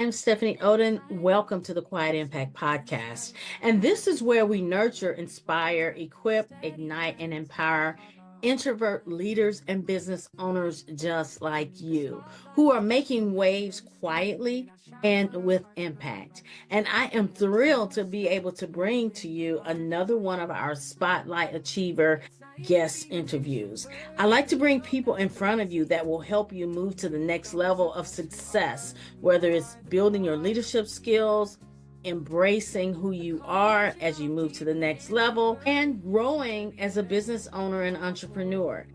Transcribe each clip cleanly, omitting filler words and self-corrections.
I'm Stephanie Oden. Welcome to the Quiet Impact Podcast. And this is where we nurture, inspire, equip, ignite, and empower introvert leaders and business owners just like you who are making waves quietly and with impact. And I am thrilled to be able to bring to you another one of our Spotlight Achiever guest interviews. I like to bring people in front of you that will help you move to the next level of success, whether it's building your leadership skills, embracing who you are as you move to the next level, and growing as a business owner and entrepreneur.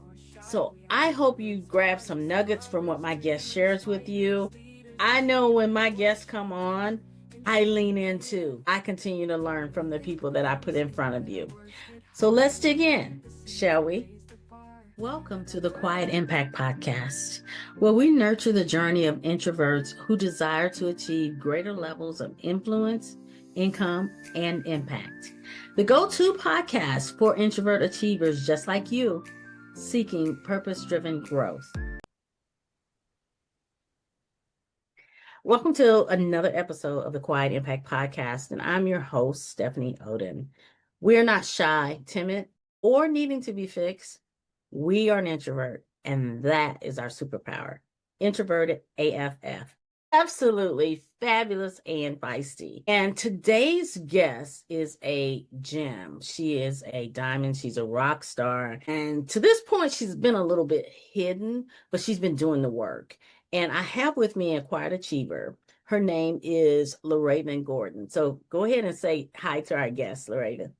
So I hope you grab some nuggets from what my guest shares with you. I know when my guests come on, I lean in too. I continue to learn from the people that I put in front of you. So let's dig in, shall we? Welcome to the Quiet Impact Podcast, where we nurture the journey of introverts who desire to achieve greater levels of influence, income, and impact. The go-to podcast for introvert achievers just like you, seeking purpose-driven growth. Welcome to another episode of the Quiet Impact Podcast, and I'm your host, Stephanie Oden. We are not shy, timid, or needing to be fixed. We are an introvert, and that is our superpower. Introverted AFF. Absolutely fabulous and feisty. And today's guest is a gem. She is a diamond. She's a rock star. And to this point, she's been a little bit hidden, but she's been doing the work. And I have with me a quiet achiever. Her name is LaRaven Gordon. So go ahead and say hi to our guest, LaRaven.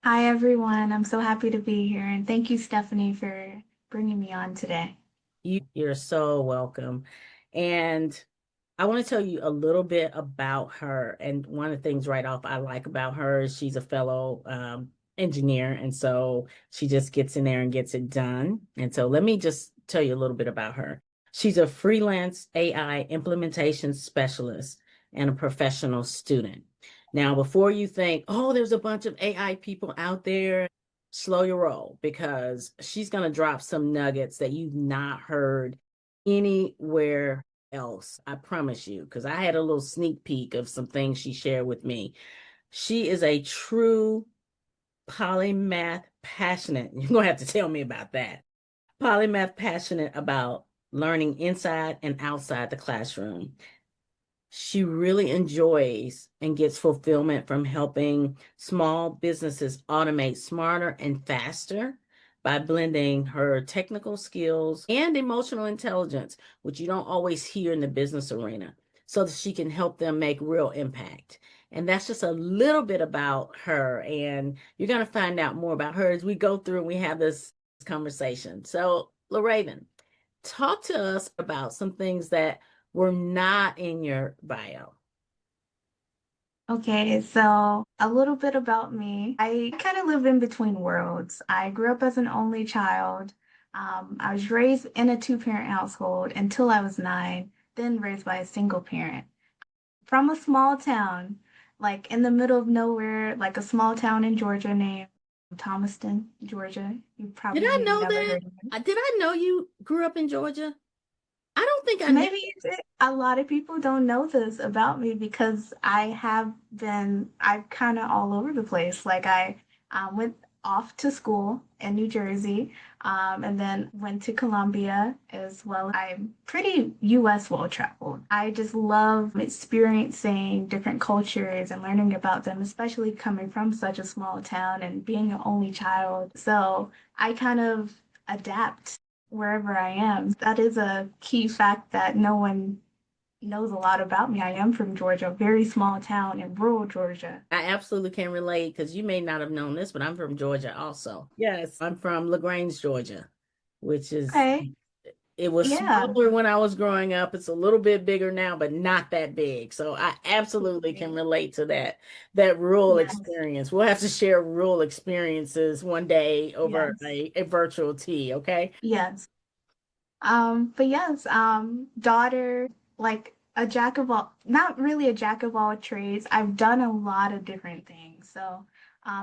Hi, everyone. I'm so happy to be here. And thank you, Stephanie, for bringing me on today. You're so welcome. And I want to tell you a little bit about her. And one of the things right off I like about her is she's a fellow engineer. And so she just gets in there and gets it done. And so let me just tell you a little bit about her. She's a freelance AI implementation specialist and a professional student. Now, before you think, oh, there's a bunch of AI people out there, slow your roll because she's going to drop some nuggets that you've not heard anywhere else. I promise you, because I had a little sneak peek of some things she shared with me. She is a true polymath passionate. You're going to have to tell me about that. Polymath passionate about learning inside and outside the classroom. She really enjoys and gets fulfillment from helping small businesses automate smarter and faster by blending her technical skills and emotional intelligence, which you don't always hear in the business arena, so that she can help them make real impact. And that's just a little bit about her. And you're going to find out more about her as we go through and we have this conversation. So, LaRaven, talk to us about some things that were not in your bio. Okay, so a little bit about me. I kind of live in between worlds. I grew up as an only child. I was raised in a two-parent household until I was 9, then raised by a single parent. From a small town, like in the middle of nowhere, like a small town in Georgia named Thomaston, Georgia. You Did I probably know never that? heard of it. Did I know you grew up in Georgia? I don't think I knew. Maybe a lot of people don't know this about me because I'm kind of all over the place. Like I went off to school in New Jersey, and then went to Columbia as well. I'm pretty US well traveled. I just love experiencing different cultures and learning about them, especially coming from such a small town and being an only child. So I kind of adapt wherever I am. That is a key fact that no one knows a lot about me. I am from Georgia, a very small town in rural Georgia. I absolutely can relate because you may not have known this, but I'm from Georgia also. Yes, I'm from LaGrange, Georgia, which is, Okay. it was Yeah. smaller when I was growing up. It's a little bit bigger now, but not that big. So I absolutely can relate to that rural Yes. experience. We'll have to share rural experiences one day over Yes. a virtual tea, okay? Yes. But yes, daughter, like a jack of all, not really a jack of all trades. I've done a lot of different things. So,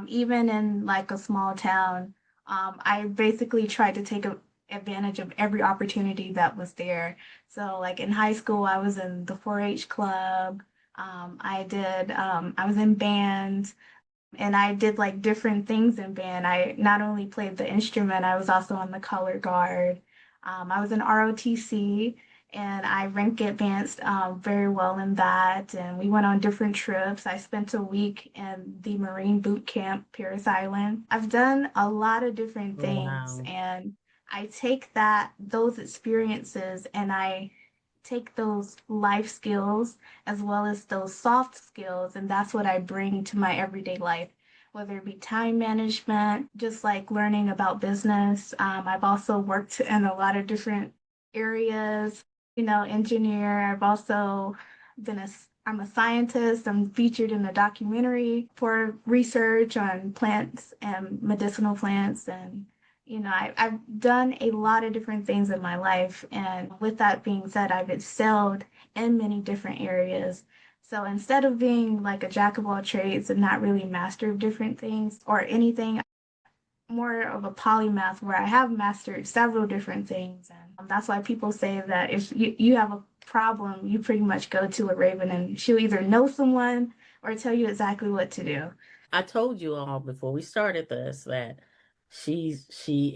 even in like a small town, I basically tried to take advantage of every opportunity that was there. So like in high school, I was in the 4-H club. I was in band and I did like different things in band. I not only played the instrument, I was also on the color guard. I was in ROTC and I rank advanced very well in that. And we went on different trips. I spent a week in the Marine boot camp, Paris Island. I've done a lot of different Oh, things, wow. and I take those experiences and I take those life skills as well as those soft skills, and that's what I bring to my everyday life, whether it be time management, just like learning about business. I've also worked in a lot of different areas, engineer. I've also I'm a scientist. I'm featured in a documentary for research on plants and medicinal plants. And I've done a lot of different things in my life. And with that being said, I've excelled in many different areas. So instead of being like a jack of all trades and not really master of different things or anything, more of a polymath where I have mastered several different things. And that's why people say that if you have a problem, you pretty much go to LaRaven and she'll either know someone or tell you exactly what to do. I told you all before we started this that she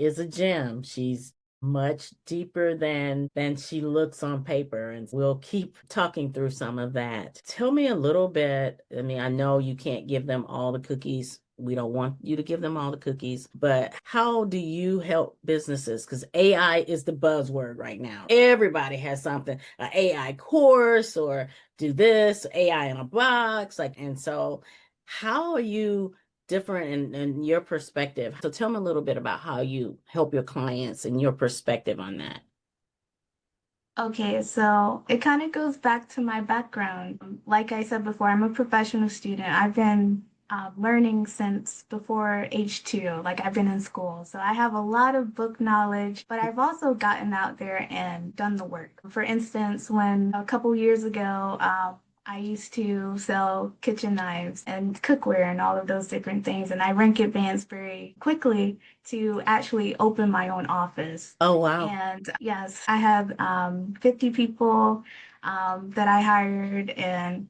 is a gem. She's much deeper than she looks on paper, and we'll keep talking through some of that. Tell me a little bit. I mean, I know you can't give them all the cookies. We don't want you to give them all the cookies, but how do you help businesses? Because AI is the buzzword right now. Everybody has something, an AI course or do this, AI in a box, like, and so how are you different in your perspective? So tell me a little bit about how you help your clients and your perspective on that. Okay, so it kind of goes back to my background. Like I said before, I'm a professional student. I've been learning since before age 2, like I've been in school. So I have a lot of book knowledge, but I've also gotten out there and done the work. For instance, when a couple years ago, I used to sell kitchen knives and cookware and all of those different things, and I rank advanced very quickly to actually open my own office. Oh, wow. And yes, I had 50 people that I hired and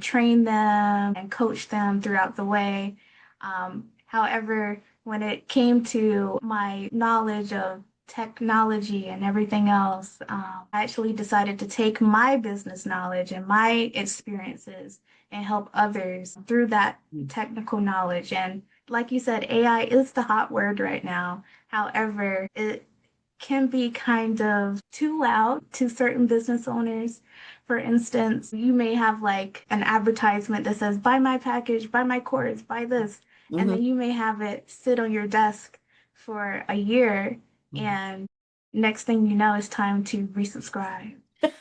trained them and coached them throughout the way. However, when it came to my knowledge of technology and everything else, I actually decided to take my business knowledge and my experiences and help others through that technical knowledge. And like you said, AI is the hot word right now. However, it can be kind of too loud to certain business owners. For instance, you may have like an advertisement that says, buy my package, buy my course, buy this. And Hmm. then you may have it sit on your desk for a year. And next thing you know, it's time to resubscribe.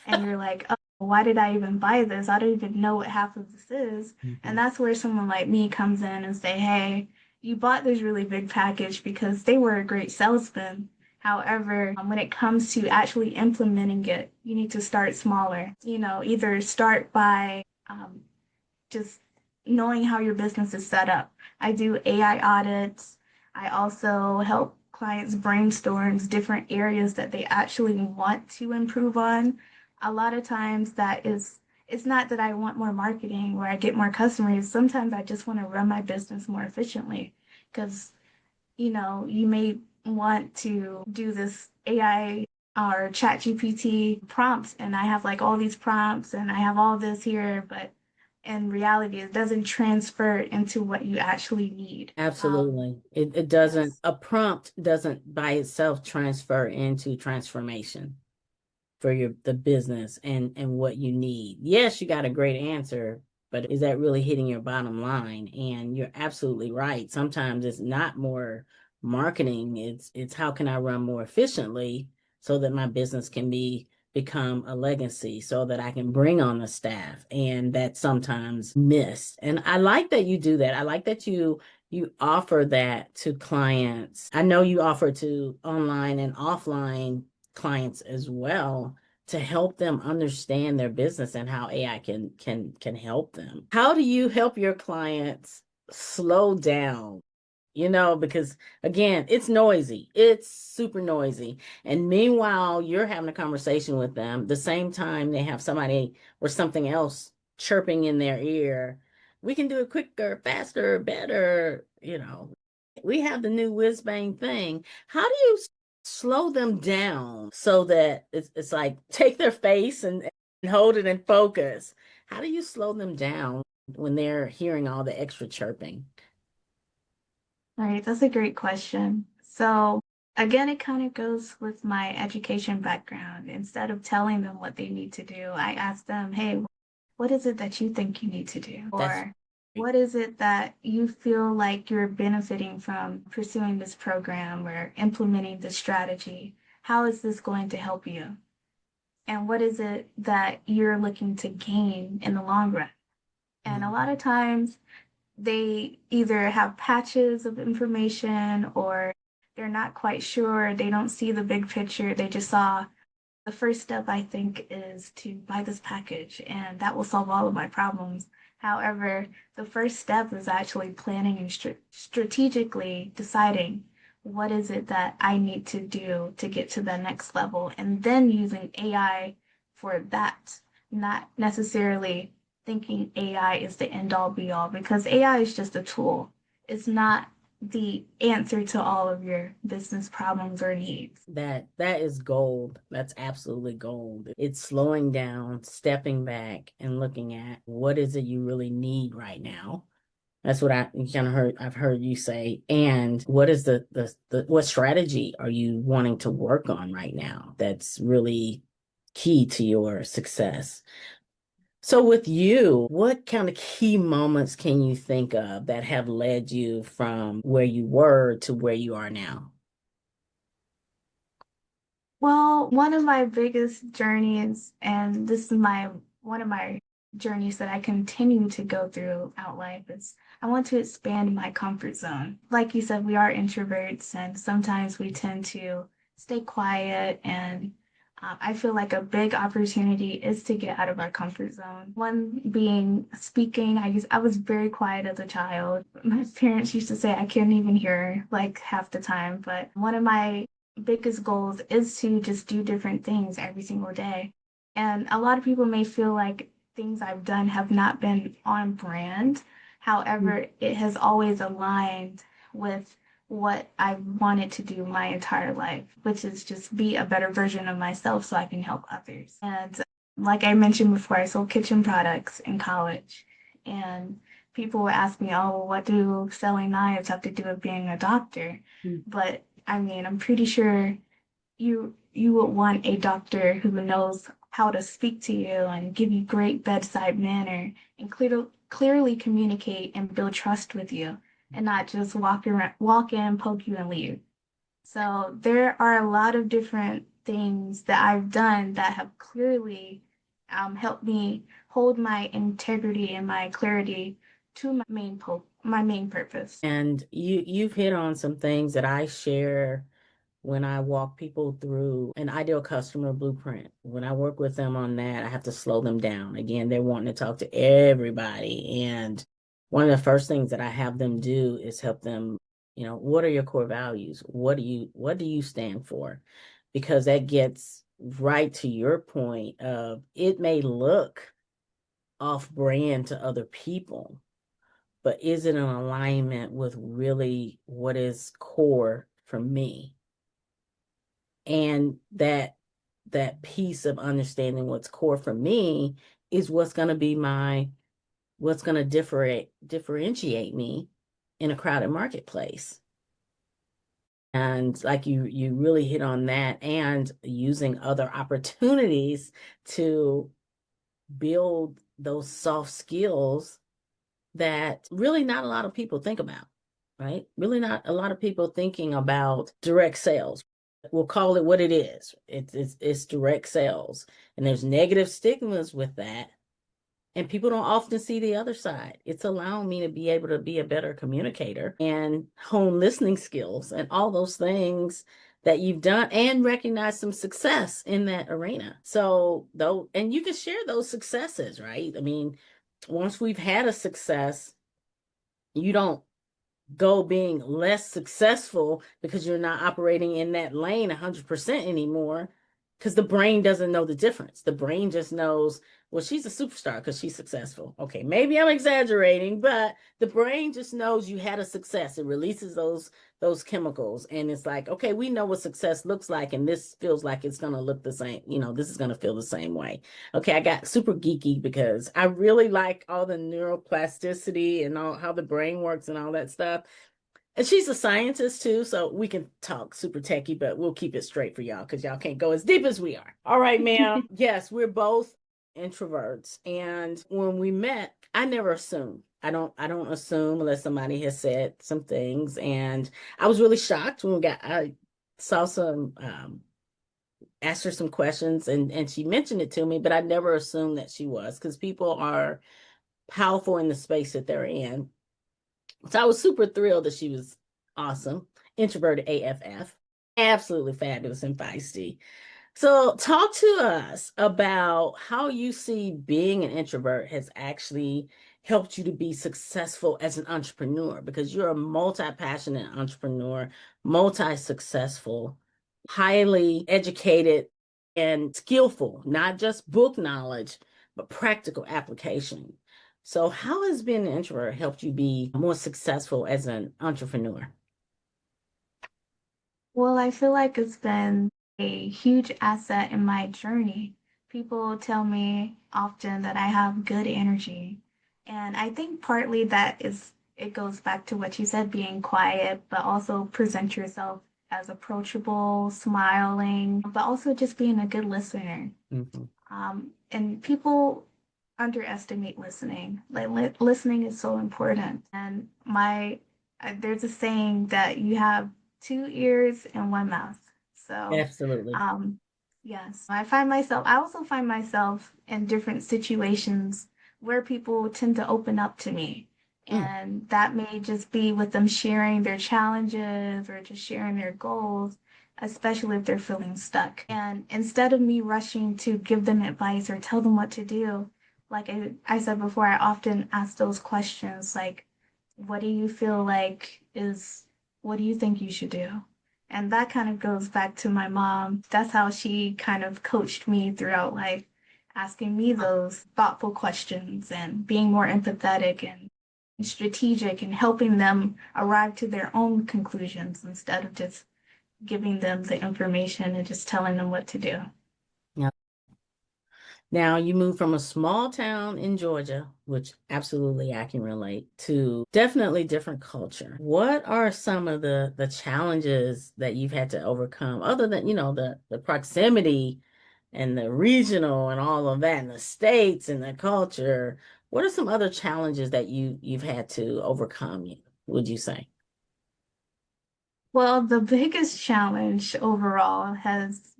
And you're like, oh, why did I even buy this? I don't even know what half of this is. And Hmm. that's where someone like me comes in and say, hey, you bought this really big package because they were a great salesman. However, when it comes to actually implementing it, you need to start smaller. Either start by just knowing how your business is set up. I do AI audits. I also help clients brainstorm different areas that they actually want to improve on. A lot of times it's not that I want more marketing or I get more customers. Sometimes I just want to run my business more efficiently because you may want to do this AI or chat GPT prompts, and I have like all these prompts and I have all this here, but in reality, it doesn't transfer into what you actually need. Absolutely. It doesn't, Yes. a prompt doesn't by itself transfer into transformation for the business and what you need. Yes, you got a great answer, but is that really hitting your bottom line? And you're absolutely right. Sometimes it's not more marketing, it's how can I run more efficiently so that my business can become a legacy so that I can bring on the staff, and that's sometimes missed. And I like that you do that. I like that you offer that to clients. I know you offer to online and offline clients as well to help them understand their business and how AI can help them. How do you help your clients slow down? because again, it's noisy. It's super noisy. And meanwhile, you're having a conversation with them, the same time they have somebody or something else chirping in their ear. We can do it quicker, faster, better. We have the new whiz bang thing. How do you slow them down so that it's like take their face and hold it in focus? How do you slow them down when they're hearing all the extra chirping? Right, that's a great question. So, again, it kind of goes with my education background. Instead of telling them what they need to do, I ask them, hey, what is it that you think you need to do? That's Or what is it that you feel like you're benefiting from pursuing this program or implementing this strategy? How is this going to help you? And what is it that you're looking to gain in the long run? And a lot of times, they either have patches of information or they're not quite sure. They don't see the big picture. They just saw the first step, I think, is to buy this package and that will solve all of my problems. However, the first step is actually planning and strategically deciding what is it that I need to do to get to the next level and then using AI for that, not necessarily thinking AI is the end all be all because AI is just a tool. It's not the answer to all of your business problems or needs. that is gold. That's absolutely gold. It's slowing down, stepping back, and looking at what is it you really need right now. That's what I kind of heard. I've heard you say. And what is the what strategy are you wanting to work on right now? That's really key to your success. So with you, what kind of key moments can you think of that have led you from where you were to where you are now? Well, one of my biggest journeys, and this is my one of my journeys that I continue to go throughout life, is I want to expand my comfort zone. Like you said, we are introverts, and sometimes we tend to stay quiet. And I feel like a big opportunity is to get out of our comfort zone. One being speaking. I was very quiet as a child. My parents used to say I couldn't even hear like half the time. But one of my biggest goals is to just do different things every single day. And a lot of people may feel like things I've done have not been on brand. However, it has always aligned with what I wanted to do my entire life, which is just be a better version of myself so I can help others. And like I mentioned before, I sold kitchen products in college. And people would ask me, oh, well, what do selling knives have to do with being a doctor? But I mean, I'm pretty sure you would want a doctor who knows how to speak to you and give you great bedside manner and clearly communicate and build trust with you and not just walk in, poke you, and leave. So there are a lot of different things that I've done that have clearly helped me hold my integrity and my clarity to my main purpose. And you've hit on some things that I share when I walk people through an ideal customer blueprint. When I work with them on that, I have to slow them down. Again, they're wanting to talk to everybody. And one of the first things that I have them do is help them, what are your core values? What do you stand for? Because that gets right to your point of it may look off brand to other people, but is it in alignment with really what is core for me? And that piece of understanding what's core for me is what's going to differentiate me in a crowded marketplace. And like you really hit on that, and using other opportunities to build those soft skills that really not a lot of people think about, right? Really not a lot of people thinking about direct sales. We'll call it what it is. It's direct sales. And there's negative stigmas with that. And people don't often see the other side. It's allowing me to be able to be a better communicator and hone listening skills and all those things that you've done and recognize some success in that arena. So, though, and you can share those successes, right? I mean, once we've had a success, you don't go being less successful because you're not operating in that lane 100% anymore, because the brain doesn't know the difference. The brain just knows, well, she's a superstar because she's successful. Okay, maybe I'm exaggerating, but the brain just knows you had a success. It releases those chemicals, and it's like, okay, we know what success looks like, and this feels like it's going to look the same. This is going to feel the same way. Okay, I got super geeky because I really like all the neuroplasticity and all how the brain works and all that stuff. And she's a scientist too, so we can talk super techie, but we'll keep it straight for y'all because y'all can't go as deep as we are. All right, ma'am. Yes, we're both introverts. And when we met, I never assume. I don't assume unless somebody has said some things. And I was really shocked when I saw some asked her some questions and she mentioned it to me, but I never assumed that she was, because people are powerful in the space that they're in. So I was super thrilled that she was awesome, introverted AFF, absolutely fabulous and feisty. So, talk to us about how you see being an introvert has actually helped you to be successful as an entrepreneur, because you're a multi passionate entrepreneur, multi successful, highly educated, and skillful, not just book knowledge, but practical application. So, how has being an introvert helped you be more successful as an entrepreneur? Well, I feel like it's been a huge asset in my journey. People tell me often that I have good energy. And I think partly it goes back to what you said, being quiet, but also present yourself as approachable, smiling, but also just being a good listener. Mhm. And people underestimate listening. Like listening is so important. And there's a saying that you have two ears and one mouth. So, Absolutely. um, yes, I also find myself in different situations where people tend to open up to me. Mm. And that may just be with them sharing their challenges or just sharing their goals, especially if they're feeling stuck. And instead of me rushing to give them advice or tell them what to do, like I said before, I often ask those questions like, what do you feel like is, what do you think you should do? And that kind of goes back to my mom. That's how she kind of coached me throughout life, asking me those thoughtful questions and being more empathetic and strategic and helping them arrive to their own conclusions instead of just giving them the information and just telling them what to do. Yeah. Now you moved from a small town in Georgia, which absolutely I can relate to, definitely different culture. What are some of the challenges that you've had to overcome, other than, the proximity and the regional and all of that, and the states and the culture? What are some other challenges that you've had to overcome, would you say? Well, the biggest challenge overall has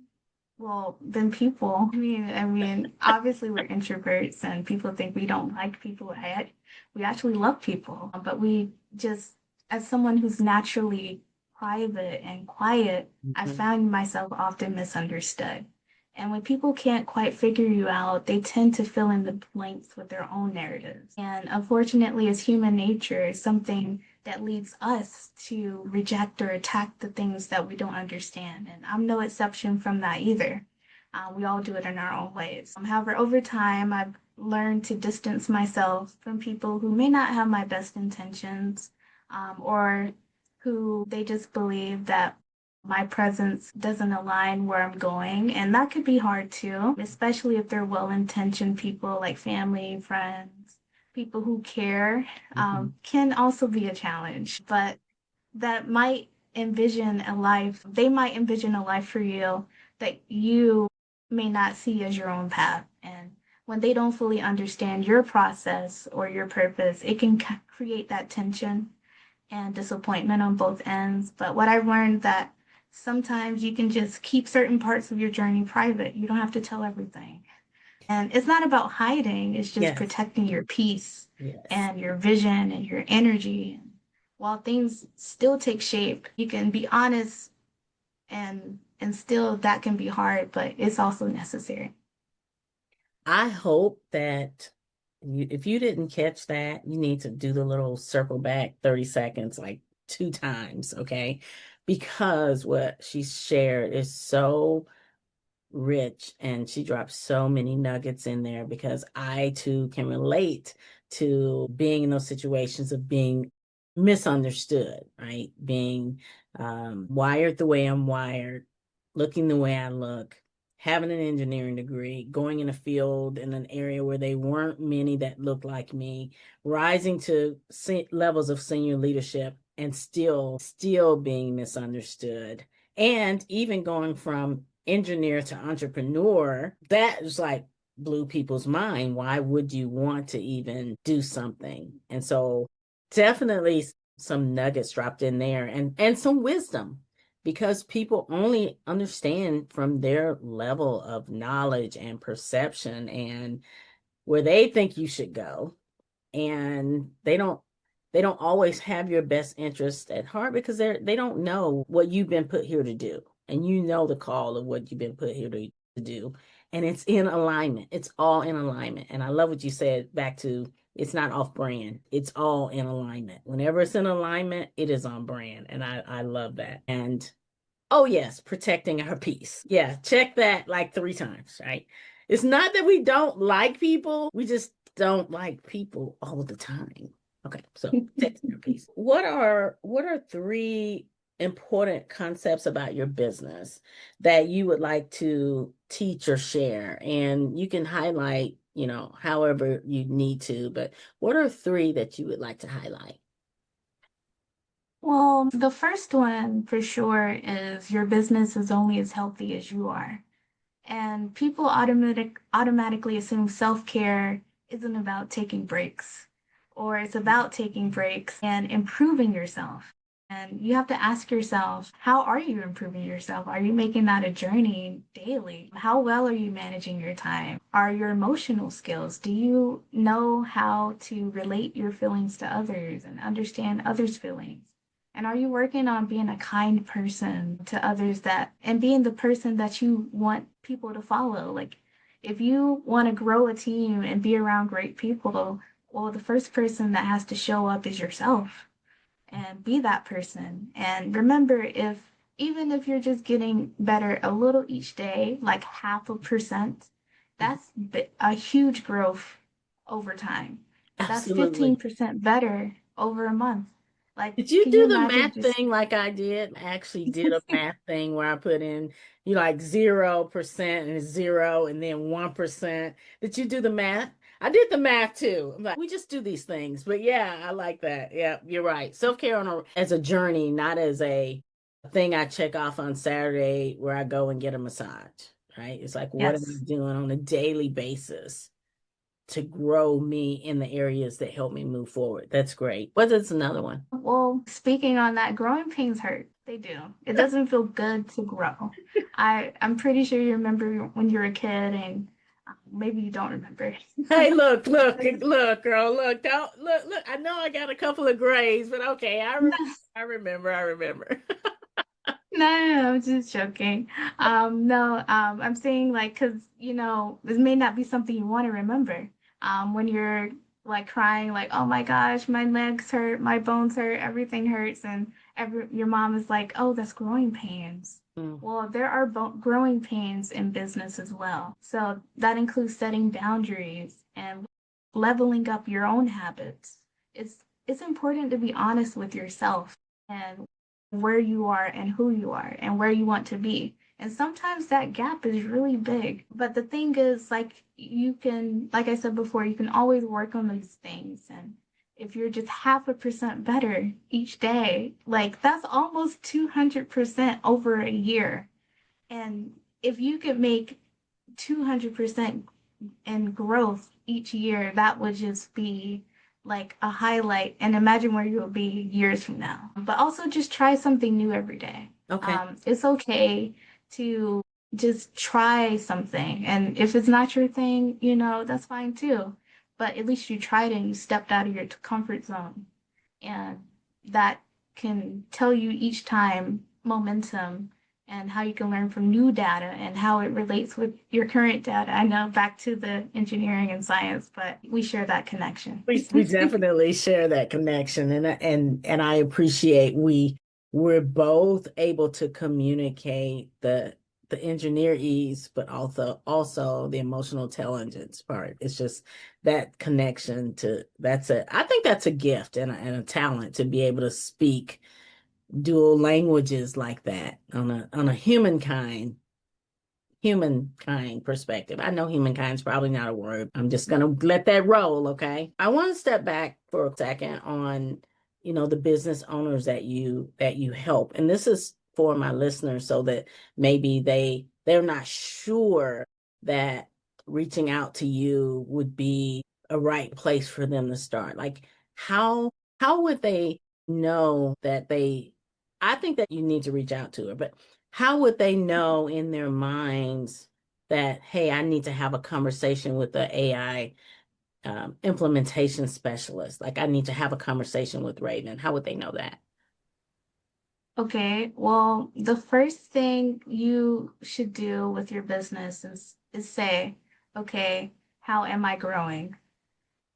been people. Obviously we're introverts and people think we don't like people. We actually love people, but we just, as someone who's naturally private and quiet, I Mhm. found myself often misunderstood. And when people can't quite figure you out, they tend to fill in the blanks with their own narratives. And unfortunately, as human nature, is something that leads us to reject or attack the things that we don't understand. And I'm no exception from that either. We all do it in our own ways. However, over time, I've learned to distance myself from people who may not have my best intentions, or who they just believe that my presence doesn't align where I'm going. And that could be hard too, especially if they're well intentioned people like family, friends, people who care, Mhm. can also be a challenge. But that might they might envision a life for you that you may not see as your own path. And when they don't fully understand your process or your purpose, it can create that tension and disappointment on both ends. But what I've learned that sometimes you can just keep certain parts of your journey private. You don't have to tell everything. And it's not about hiding, it's just Yes, protecting your peace yes. and your vision and your energy. While things still take shape, you can be honest and still that can be hard, but it's also necessary. I hope that If you didn't catch that, you need to do the little circle back 30 seconds, like two times, okay? Because what she shared is so rich and she dropped so many nuggets in there because I too can relate to being in those situations of being misunderstood, right? Being wired the way I'm wired, looking the way I look, having an engineering degree, going in a field in an area where they weren't many that looked like me, rising to levels of senior leadership and still being misunderstood, and even going from engineer to entrepreneur, that is like blew people's mind. Why would you want to even do something? And so definitely some nuggets dropped in there, and some wisdom, because people only understand from their level of knowledge and perception and where they think you should go, and they don't always have your best interest at heart because they don't know what you've been put here to do, and you know the call of what you've been put here to do, and it's in alignment. It's all in alignment. And I love what you said back to, it's not off brand, it's all in alignment. Whenever it's in alignment, it is on brand, and I love that. And oh, yes, protecting our peace. Yeah, check that like three times, right? It's not that we don't like people, we just don't like people all the time. Okay, so protecting our peace. What are three important concepts about your business that you would like to teach or share? And you can highlight, however you need to, but what are three that you would like to highlight? Well, the first one for sure is your business is only as healthy as you are. And people automatically assume self-care isn't about taking breaks, or it's about taking breaks and improving yourself. And you have to ask yourself, how are you improving yourself? Are you making that a journey daily? How well are you managing your time? Are your emotional skills? Do you know how to relate your feelings to others and understand others' feelings? And are you working on being a kind person to others, that and being the person that you want people to follow? Like, if you want to grow a team and be around great people, well, the first person that has to show up is yourself, and be that person. And remember, if even if you're just getting better a little each day, like 0.5%, that's a huge growth over time. That's Absolutely. 15% better over a month. Like, Did you can you do the imagine math just thing like I did? I actually did a math thing where I put in, like 0% and zero and then 1%. Did you do the math? I did the math too. I'm like, we just do these things. But yeah, I like that. Yeah, you're right. Self-care as a journey, not as a thing I check off on Saturday where I go and get a massage, right? It's like, what am I yes. doing on a daily basis to grow me in the areas that help me move forward? That's great. What is another one? Well, speaking on that, growing pains hurt. They do. It doesn't feel good to grow. I'm pretty sure you remember when you were a kid, and maybe you don't remember. Hey, look, girl, look, don't look. I know I got a couple of grays, but okay, I remember. No, no, no, I'm just joking. No, I'm saying, like, because this may not be something you want to remember. When you're like crying, like, oh my gosh, my legs hurt, my bones hurt, everything hurts, and your mom is like, oh, that's growing pains. Mm. Well, there are growing pains in business as well. So that includes setting boundaries and leveling up your own habits. It's important to be honest with yourself and where you are and who you are and where you want to be. And sometimes that gap is really big. But the thing is, like, you can, like I said before, you can always work on these things. And if you're just 0.5% better each day, like, that's almost 200% over a year. And if you could make 200% in growth each year, that would just be like a highlight. And imagine where you will be years from now. But also just try something new every day. Okay. It's okay to just try something. And if it's not your thing, that's fine too. But at least you tried it and you stepped out of your comfort zone. And that can tell you each time momentum and how you can learn from new data and how it relates with your current data. I know back to the engineering and science, but we share that connection. We definitely share that connection, and I appreciate we're both able to communicate the engineer ease, but also the emotional intelligence part. It's just that connection to I think that's a gift and a talent to be able to speak dual languages like that on a humankind perspective. I know humankind is probably not a word. I'm just going to let that roll, okay? I want to step back for a second on, the business owners that you help. And this is for my listeners so that maybe they're not sure that reaching out to you would be a right place for them to start. Like how would they know that they I think that you need to reach out to her, but how would they know in their minds that, hey, I need to have a conversation with the AI implementation specialist? Like, I need to have a conversation with Raven. How would they know that? Okay, well, the first thing you should do with your business is say, okay, how am I growing?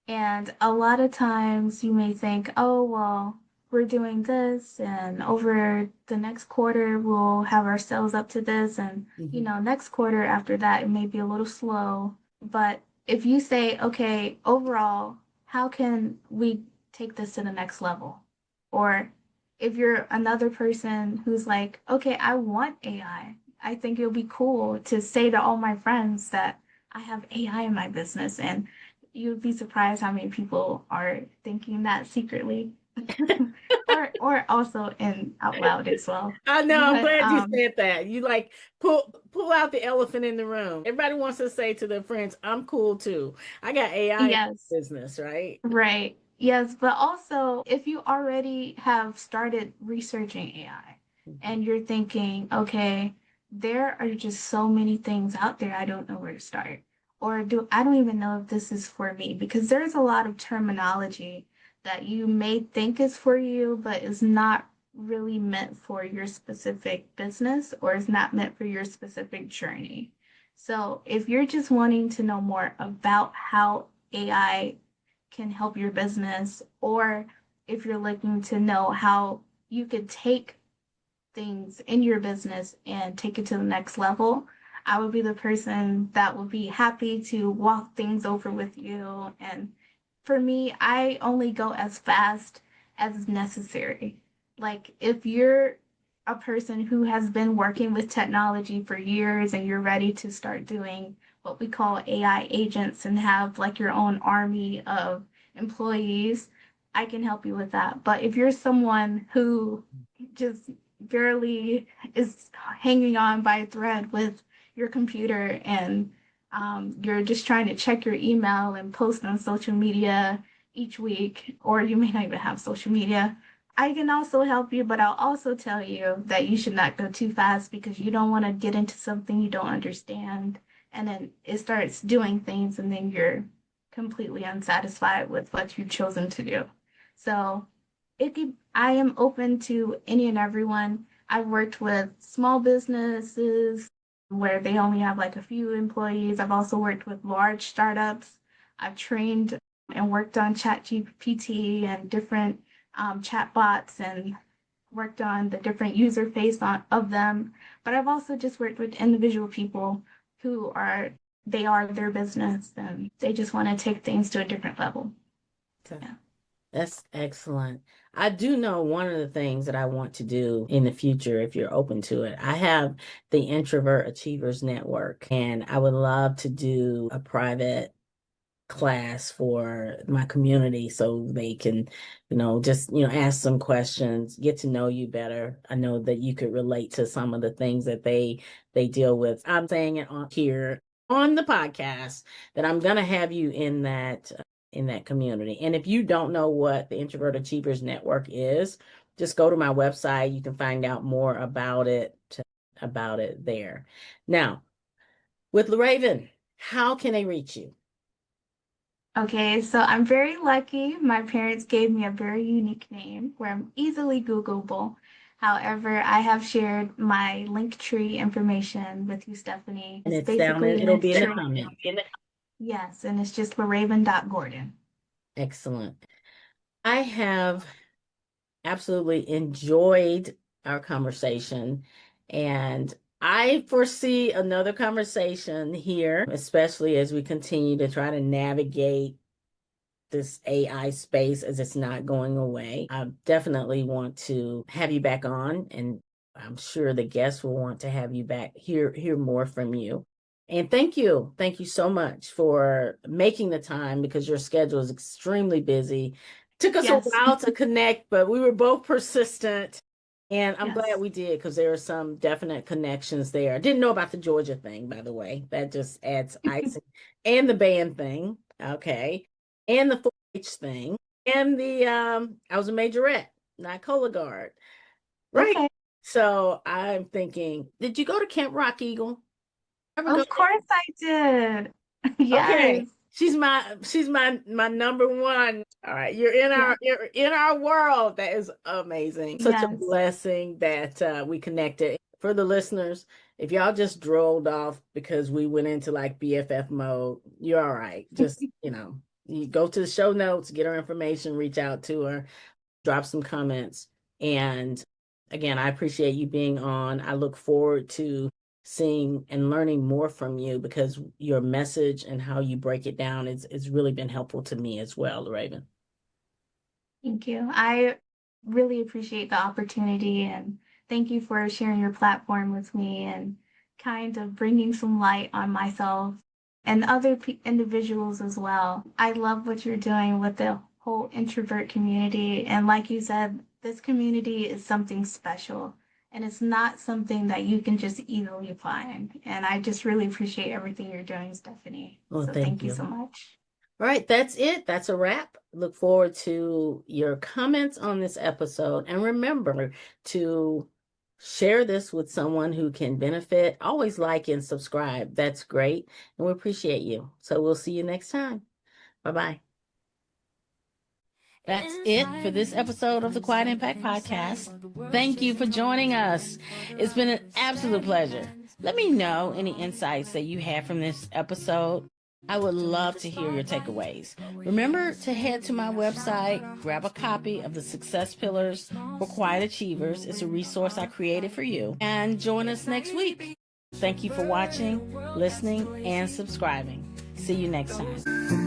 And a lot of times you may think, oh, well, we're doing this, and over the next quarter, we'll have our sales up to this. And, Mhm. next quarter after that, it may be a little slow. But if you say, okay, overall, how can we take this to the next level? Or if you're another person who's like, okay, I want AI, I think it'll be cool to say to all my friends that I have AI in my business. And you'd be surprised how many people are thinking that secretly, or also in out loud as well. I know. I'm But glad you said that. You like pull out the elephant in the room. Everybody wants to say to their friends, "I'm cool too. I got AI in yes, business, right?" right. Yes, but also if you already have started researching AI Mhm. and you're thinking, okay, there are just so many things out there, I don't know where to start. Or I don't even know if this is for me because there's a lot of terminology that you may think is for you, but is not really meant for your specific business or is not meant for your specific journey. So if you're just wanting to know more about how AI can help your business, or if you're looking to know how you could take things in your business and take it to the next level, I would be the person that would be happy to walk things over with you. And for me, I only go as fast as necessary. Like, if you're a person who has been working with technology for years and you're ready to start doing what we call AI agents and have like your own army of employees, I can help you with that. But if you're someone who just barely is hanging on by a thread with your computer and you're just trying to check your email and post on social media each week, or you may not even have social media. I can also help you, but I'll also tell you that you should not go too fast because you don't want to get into something you don't understand. And then it starts doing things, and then you're completely unsatisfied with what you've chosen to do. So I am open to any and everyone. I've worked with small businesses where they only have like a few employees. I've also worked with large startups. I've trained and worked on ChatGPT and different chatbots and worked on the different user face of them. But I've also just worked with individual people who they are their business and they just want to take things to a different level. Okay. Yeah. That's excellent. I do know one of the things that I want to do in the future, if you're open to it. I have the Introvert Achievers Network, and I would love to do a private class for my community so they can, just, ask some questions, get to know you better. I know that you could relate to some of the things that they deal with. I'm saying it on here on the podcast that I'm going to have you in that community. And if you don't know what the Introvert Achievers Network is, just go to my website. You can find out more about it there. Now, with LaRaven, how can they reach you? Okay, so I'm very lucky. My parents gave me a very unique name where I'm easily Googleable. However, I have shared my link tree information with you, Stephanie. And It's it's down there. basically It'll link be in the tree. comments. Yes, and it's just LaRaven.Gordon. Excellent. I have absolutely enjoyed our conversation, and I foresee another conversation here, especially as we continue to try to navigate this AI space as it's not going away. I definitely want to have you back on, and I'm sure the guests will want to have you back, hear more from you. And thank you. Thank you so much for making the time because your schedule is extremely busy. Took us a Yes, while to connect, but we were both persistent. And I'm glad yes. we did because there are some definite connections there. I didn't know about the Georgia thing, by the way. That just adds icing. And the band thing. Okay. And the 4-H thing. And the I was a majorette, not color guard. Right. Okay. So I'm thinking, did you go to Camp Rock Eagle? Ever go Of course I did. Okay. Yes, She's my number one. All right. yes, You're in our world. That is amazing. Such a yes. blessing that we connected. For the listeners, if y'all just drolled off because we went into like BFF mode, you're all right. Just, you go to the show notes, get her information, reach out to her, drop some comments. And again, I appreciate you being on. I look forward to seeing and learning more from you because your message and how you break it down is really been helpful to me as well, Raven. Thank you. I really appreciate the opportunity and thank you for sharing your platform with me and kind of bringing some light on myself and other individuals as well. I love what you're doing with the whole introvert community. And like you said, this community is something special and it's not something that you can just easily find. And I just really appreciate everything you're doing, Stephanie. Well, So thank thank you you. so much. All right, that's it. That's a wrap. Look forward to your comments on this episode. And remember to share this with someone who can benefit. Always like and subscribe. That's great. And we appreciate you. So we'll see you next time. Bye bye. That's it for this episode of the Quiet Impact Podcast. Thank you for joining us. It's been an absolute pleasure. Let me know any insights that you had from this episode. I would love to hear your takeaways. Remember to head to my website, grab a copy of the Success Pillars for Quiet Achievers. It's a resource I created for you. And join us next week. Thank you for watching, listening, and subscribing. See you next time.